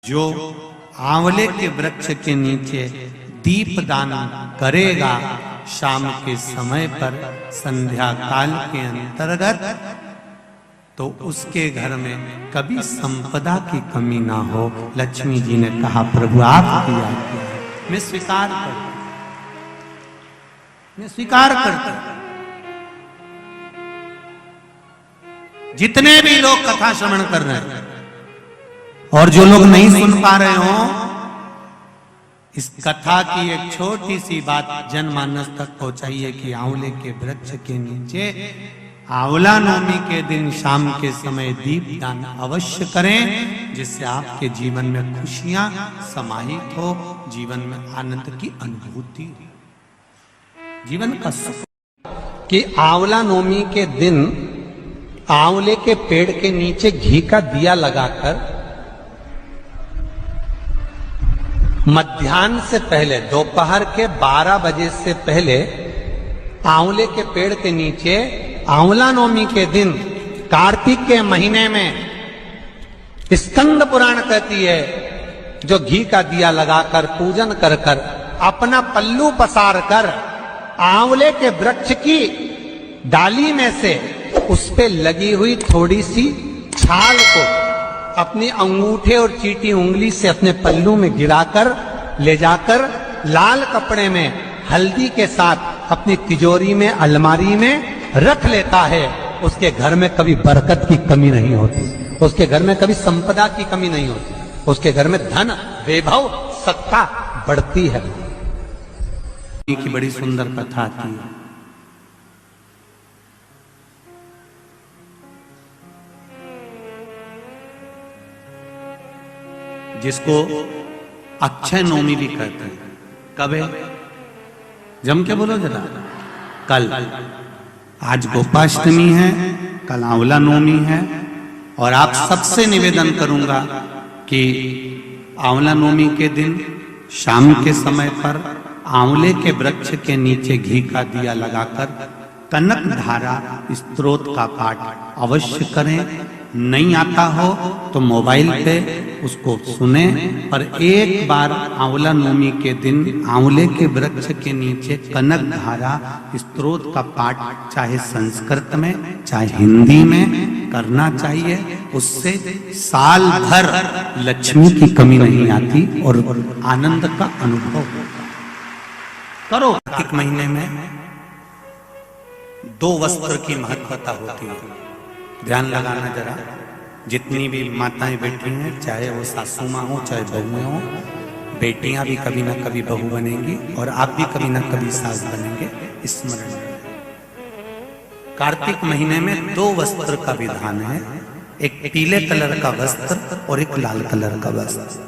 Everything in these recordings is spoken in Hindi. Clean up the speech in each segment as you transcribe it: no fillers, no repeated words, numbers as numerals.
जो आंवले के वृक्ष के नीचे दीपदान करेगा शाम के समय पर संध्या काल के अंतर्गत, तो उसके घर में कभी संपदा की कमी ना हो। लक्ष्मी जी ने कहा प्रभु आपकी आज्ञा है, मैं स्वीकार करता, मैं स्वीकार करता। जितने भी लोग कथा श्रवण कर रहे हैं और जो लोग नहीं सुन पा रहे हो, इस कथा की एक छोटी सी बात जनमानस तक पहुंचाइए कि आंवले के वृक्ष के नीचे आंवला नवमी के दिन शाम के समय दीपदान अवश्य करें, जिससे आपके जीवन में खुशियां समाहित हो, जीवन में आनंद की अनुभूति हो, जीवन का सुख। कि आंवला नवमी के दिन आंवले के पेड़ के नीचे घी का दिया लगाकर मध्याह्न से पहले, दोपहर के 12 बजे से पहले आंवले के पेड़ के नीचे आंवला नवमी के दिन कार्तिक के महीने में स्कंद पुराण कहती है, जो घी का दिया लगाकर पूजन कर कर अपना पल्लू पसार कर आंवले के वृक्ष की डाली में से उस पे लगी हुई थोड़ी सी छाल को अपने अंगूठे और चीटी उंगली से अपने पल्लू में गिराकर ले जाकर लाल कपड़े में हल्दी के साथ अपनी तिजोरी में, अलमारी में रख लेता है। उसके घर में कभी बरकत की कमी नहीं होती, उसके घर में कभी संपदा की कमी नहीं होती, उसके घर में धन, वैभव, सत्ता बढ़ती है। की बड़ी सुंदर कथा आती है। जिसको अक्षय नवमी भी कहते हैं। कब है? जम के बोलो जरा। कल। आज गोपाष्टमी है, कल आंवला नवमी है। और आप सबसे निवेदन करूंगा कि आंवला नवमी के दिन शाम के समय पर आंवले के वृक्ष के नीचे घी का दिया लगाकर कनक धारा स्तोत्र का पाठ अवश्य करें। नहीं आता हो तो मोबाइल पे उसको सुने, पर एक बार आंवला नवमी के दिन आंवले के वृक्ष के नीचे कनक धारा स्तोत्र का पाठ चाहे संस्कृत में चाहे हिंदी में करना चाहिए। उससे साल भर लक्ष्मी की कमी नहीं आती और आनंद का अनुभव करो। कार्तिक महीने में 2 वस्त्र की महत्वता होती है, ध्यान लगाना जरा। जितनी भी माताएं बैठी हैं, चाहे वो सासू माँ हो चाहे बहुएं हो, बेटियां भी कभी ना कभी बहू बनेंगी और आप भी कभी ना कभी सास बनेंगे, स्मरण में। कार्तिक महीने में 2 वस्त्र का विधान है, एक पीले कलर का वस्त्र और एक लाल कलर का वस्त्र।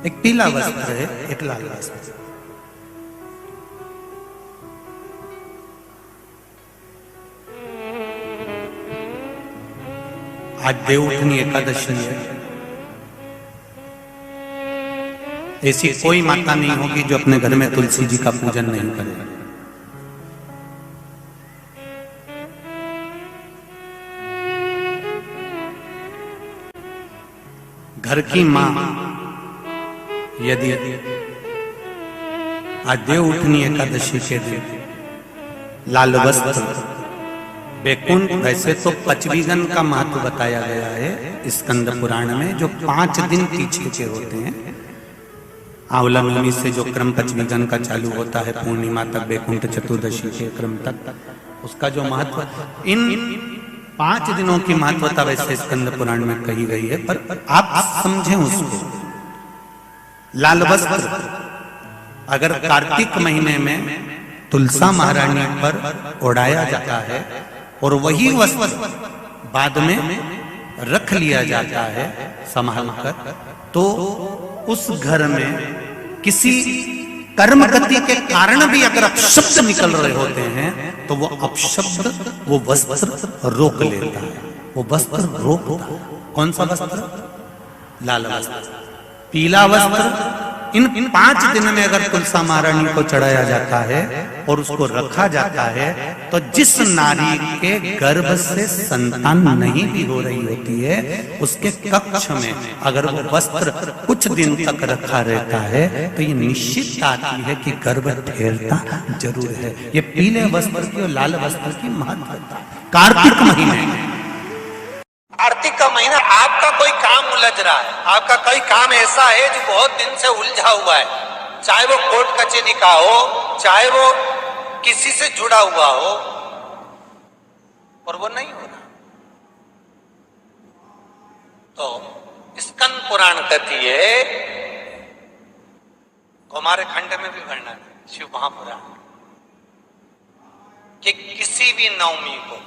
एक पीला वस्त्र है, एक लाल वस्त्र। आज देवउठनी एकादशी है। ऐसी कोई माता नहीं होगी जो अपने घर में तुलसी जी का पूजन नहीं करे। घर की मां यदि आज देवउठनी एकादशी के दिन लाल वस्त्र, बैकुंठ, वैसे तो पचवीगन का महत्व बताया गया है स्कंद पुराण में, जो 5 दिन पीछे के होते हैं। आंवला नवमी से जो क्रम पचवीगन का चालू होता है, पूर्णिमा तक, बैकुंठ चतुर्दशी के क्रम तक, उसका जो महत्व, इन 5 दिनों की महत्वता वैसे स्कंद पुराण में कही गई है, पर आप समझें उसको। लाल वस्त्र अगर कार्तिक महीने में तुलसा महारानी पर ओढ़ाया जाता है और वही वस्त्र बाद में रख लिया जाता है संभाल कर, तो उस घर में किसी कर्म गति के कारण भी अगर अपशब्द निकल रहे होते हैं तो वो अपशब्द वो वस्त्र रोक लेता है, वो वस्त्र रोकता है। कौन सा वस्त्र? लाल वस्त्र। पीला वस्त्र इन 5 दिन में अगर तुलसा महारानी को चढ़ाया जाता है और उसको रखा जाता है तो जिस नारी के गर्भ से संतान नहीं भी हो रही होती है उसके कक्ष में अगर वो वस्त्र कुछ दिन तक रखा रहता है तो ये निश्चित आती है कि गर्भ ठहरता जरूर है। ये पीले वस्त्र की और लाल वस्त्र की महत्वता। कार्तिक महीने, कार्तिक का महीना, आपका कोई काम उलझ रहा है, आपका कोई काम ऐसा है जो बहुत दिन से उलझा हुआ है, चाहे वो कोर्ट कचहरी का हो, चाहे वो किसी से जुड़ा हुआ हो, और वो नहीं हो रहा, तो स्कंद पुराण कहती है, हमारे खंड में भी वर्णन है शिव महापुराण कि किसी भी नवमी को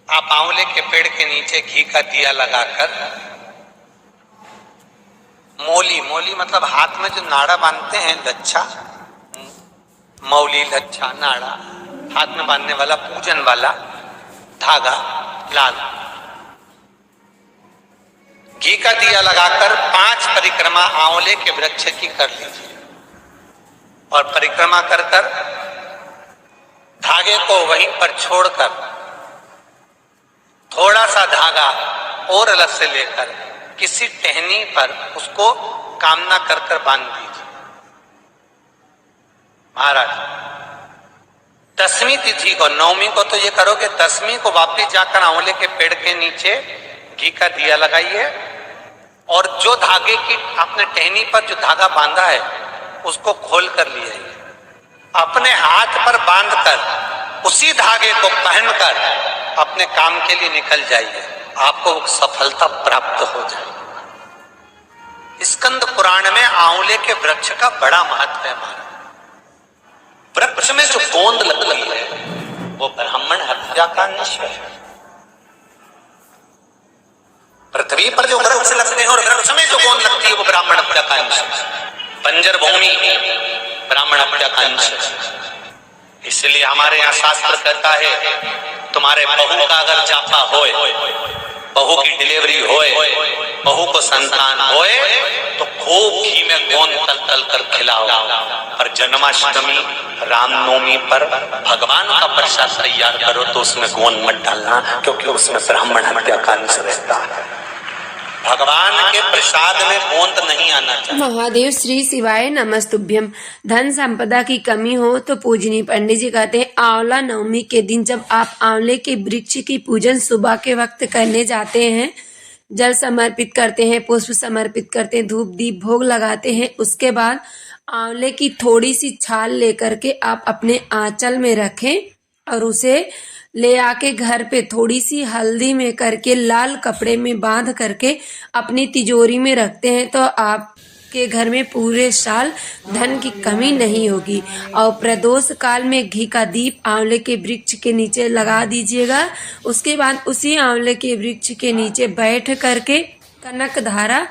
आप आंवले के पेड़ के नीचे घी का दिया लगाकर मौली मतलब हाथ में जो नाड़ा बांधते हैं, लच्छा, मौली, लच्छा, नाड़ा, हाथ में बांधने वाला पूजन वाला धागा लाल, घी का दिया लगाकर 5 परिक्रमा आंवले के वृक्ष की कर लीजिए और परिक्रमा कर धागे को वहीं पर छोड़कर थोड़ा सा धागा और अलग से लेकर किसी टहनी पर उसको कामना कर बांध दीजिए। महाराज 10वीं तिथि को, 9वीं को तो ये करोगे, 10वीं को वापिस जाकर आंवले के पेड़ के नीचे घी का दिया लगाइए और जो धागे की आपने टहनी पर जो धागा बांधा है उसको खोल कर ले आइए, अपने हाथ पर बांधकर उसी धागे को पहनकर अपने काम के लिए निकल जाइए, आपको सफलता प्राप्त हो जाए। स्कंद पुराण में आंवले के वृक्ष का बड़ा महत्व है। वृक्ष में जो गोंद लगती है वो ब्राह्मण हत्या का निश्चय है। पृथ्वी पर जो वृक्ष लगते हैं और वृक्ष में जो गोंद लगती है वो ब्राह्मण हत्या का अंश है। बंजर भूमि ब्राह्मण हत्या का अंश है। इसलिए हमारे यहाँ शास्त्र कहता है तुम्हारे बहू का अगर जापा होए, बहू की डिलीवरी होए, बहू को संतान होए तो खूब घी में गोंद तल कर खिलाओ। और जन्माष्टमी, रामनवमी पर भगवान का प्रसाद तैयार करो तो उसमें गोंद मत डालना, क्योंकि उसमें ब्राह्मण हत्या का अंश रहता है। भगवान के प्रसाद में गोंद नहीं आना चाहिए। महादेव श्री शिवाय नमस्तुभ्यम। धन संपदा की कमी हो तो पूजनी। पंडित जी कहते हैं आंवला नवमी के दिन जब आप आंवले के वृक्ष की पूजन सुबह के वक्त करने जाते हैं, जल समर्पित करते हैं, पुष्प समर्पित करते हैं, धूप दीप भोग लगाते हैं, उसके बाद आंवले की थोड़ी सी छाल लेकर के आप अपने आंचल में रखें और उसे ले आके घर पे थोड़ी सी हल्दी में करके लाल कपड़े में बांध करके अपनी तिजोरी में रखते हैं तो आपके घर में पूरे साल धन की कमी नहीं होगी। और प्रदोष काल में घी का दीप आंवले के वृक्ष के नीचे लगा दीजिएगा। उसके बाद उसी आंवले के वृक्ष के नीचे बैठ करके कनक धारा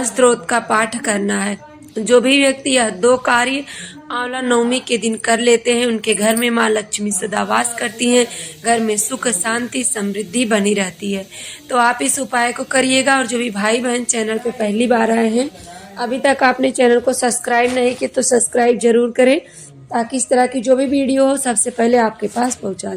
स्तोत्र का पाठ करना है। जो भी व्यक्ति यह 2 कार्य आंवला नवमी के दिन कर लेते हैं उनके घर में माँ लक्ष्मी सदा वास करती हैं, घर में सुख शांति समृद्धि बनी रहती है। तो आप इस उपाय को करिएगा। और जो भी भाई बहन चैनल पे पहली बार आए हैं, अभी तक आपने चैनल को सब्सक्राइब नहीं किया तो सब्सक्राइब जरूर करें ताकि इस तरह की जो भी वीडियो हो सबसे पहले आपके पास पहुंचा सके।